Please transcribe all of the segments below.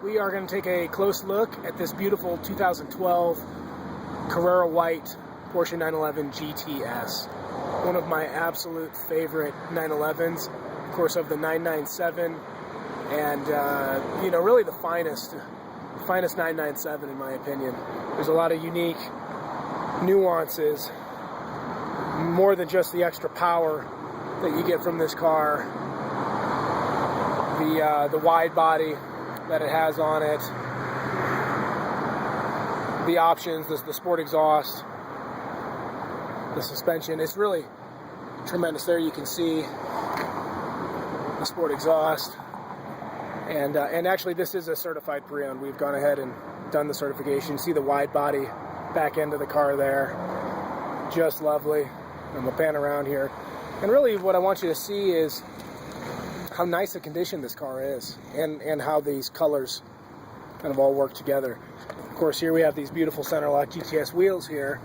we are going to take a close look at this beautiful 2012 Carrera White Porsche 911 GTS. One of my absolute favorite 911s, of course, of the 997, and you know, really the finest 997 in my opinion. There's a lot of unique nuances, more than just the extra power that you get from this car. The wide body that it has on it, the options, the sport exhaust, the suspension. It's really tremendous. There you can see the sport exhaust, and actually this is a certified pre-owned. We've gone ahead and done the certification. You see the wide body back end of the car there, just lovely. And we'll pan around here, and really what I want you to see is how nice a condition this car is, and how these colors kind of all work together. Of course, here we have these beautiful center lock GTS wheels here,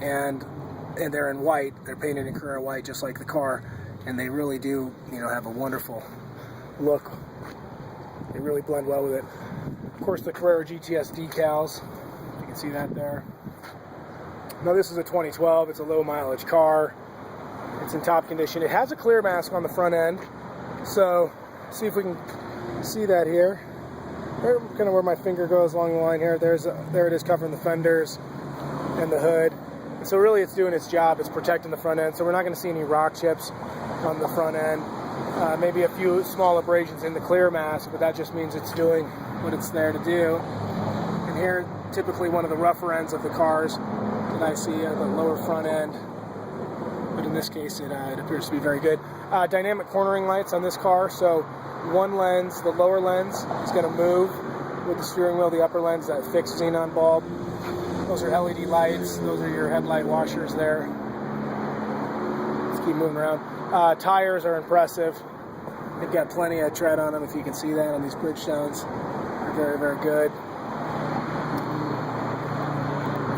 and they're in white. They're painted in Carrera white, just like the car, and they really do, you know, have a wonderful look. They really blend well with it. Of course, the Carrera GTS decals, you can see that there. Now this is a 2012. It's a low mileage car. It's in top condition. It has a clear mask on the front end. So, see if we can see that here. There, kind of where my finger goes along the line here. There it is, covering the fenders and the hood. And so really it's doing its job. It's protecting the front end. So we're not going to see any rock chips on the front end. Maybe a few small abrasions in the clear mask, but that just means it's doing what it's there to do. And here, typically one of the rougher ends of the cars that I see, the lower front end. But in this case, it appears to be very good. Dynamic cornering lights on this car, so one lens, the lower lens, is going to move with the steering wheel. The upper lens, that fixed xenon bulb. Those are LED lights. Those are your headlight washers there. Let's keep moving around. Tires are impressive. They've got plenty of tread on them, if you can see that on these Bridgestones. They're very, very good.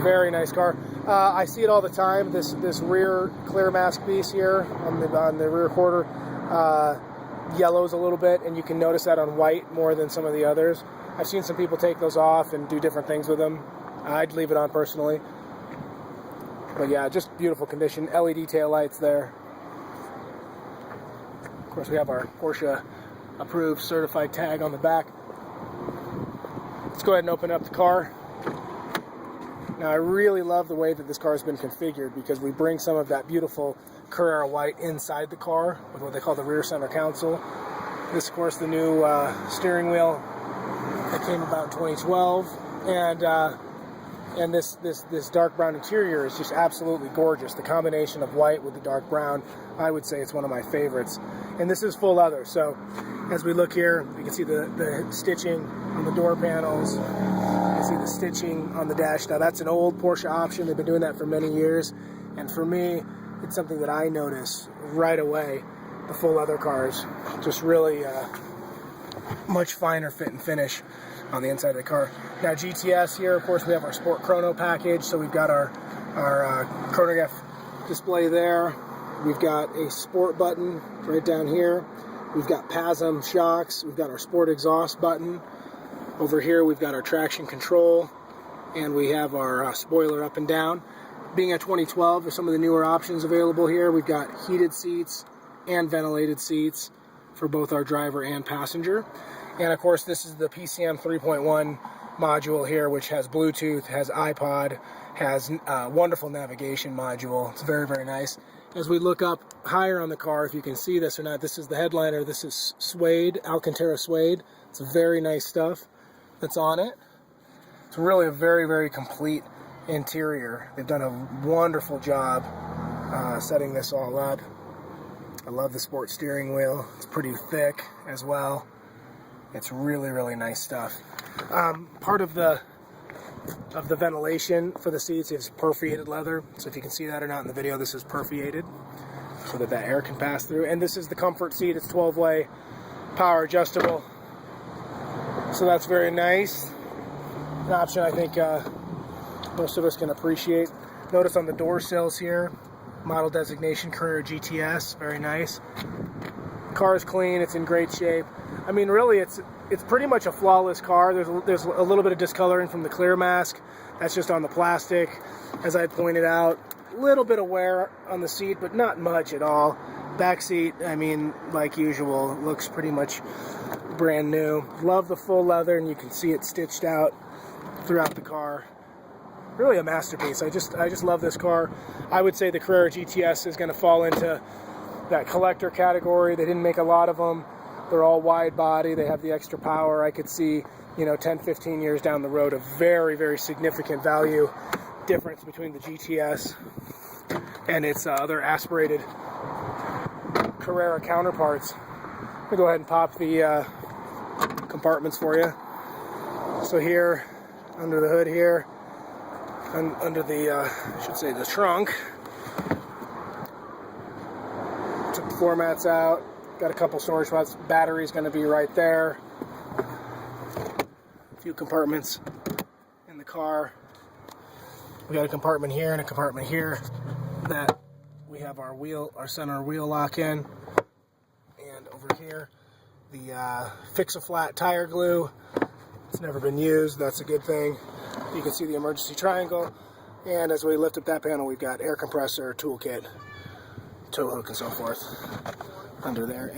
Very nice car. I see it all the time. This rear clear mask piece here on the rear quarter yellows a little bit, and you can notice that on white more than some of the others. I've seen some people take those off and do different things with them. I'd leave it on personally. But yeah, just beautiful condition. LED tail lights there. Of course, we have our Porsche approved certified tag on the back. Let's go ahead and open up the car. Now, I really love the way that this car has been configured, because we bring some of that beautiful Carrera white inside the car with what they call the rear center console. This, of course, the new steering wheel that came about in 2012, and this dark brown interior is just absolutely gorgeous. The combination of white with the dark brown, I would say it's one of my favorites. And this is full leather, so as we look here, you can see the stitching on the door panels. You see the stitching on the dash. Now that's an old Porsche option. They've been doing that for many years, and for me, it's something that I notice right away. The full leather cars just really much finer fit and finish on the inside of the car. Now GTS here, of course, we have our Sport Chrono package, so we've got our chronograph display there. We've got a sport button right down here. We've got PASM shocks. We've got our sport exhaust button. Over here we've got our traction control, and we have our spoiler up and down. Being a 2012, there's some of the newer options available here. We've got heated seats and ventilated seats for both our driver and passenger. And of course, this is the PCM 3.1 module here, which has Bluetooth, has iPod, has a wonderful navigation module. It's very, very nice. As we look up higher on the car, if you can see this or not, this is the headliner. This is suede, Alcantara suede. It's very nice stuff that's on it. It's really a very, very complete interior. They've done a wonderful job setting this all up. I love the sport steering wheel. It's pretty thick as well. It's really, really nice stuff. Part of the ventilation for the seats is perforated leather. So if you can see that or not in the video, this is perforated so that air can pass through. And this is the comfort seat. It's 12-way power adjustable. So that's very nice. An option I think most of us can appreciate. Notice on the door sills here, model designation Carrera GTS, very nice. The car is clean, it's in great shape. I mean, really, it's it's pretty much a flawless car. There's a little bit of discoloring from the clear mask. That's just on the plastic. As I pointed out, a little bit of wear on the seat, but not much at all. Back seat, I mean, like usual, looks pretty much brand new. Love the full leather, and you can see it stitched out throughout the car. Really a masterpiece. I just love this car. I would say the Carrera GTS is going to fall into that collector category. They didn't make a lot of them. They're all wide body. They have the extra power. I could see, 10, 15 years down the road, a very, very significant value difference between the GTS and its other aspirated Carrera counterparts. I'm gonna go ahead and pop the compartments for you. So here, under the hood here, under the, I should say the trunk, took the floor mats out, got a couple storage spots, battery's gonna be right there, a few compartments in the car. We got a compartment here and a compartment here that we have our center wheel lock in, and over here the fix-a-flat tire glue. It's never been used, that's a good thing. You can see the emergency triangle, and as we lift up that panel, we've got air compressor, toolkit, tow hook, and so forth under there.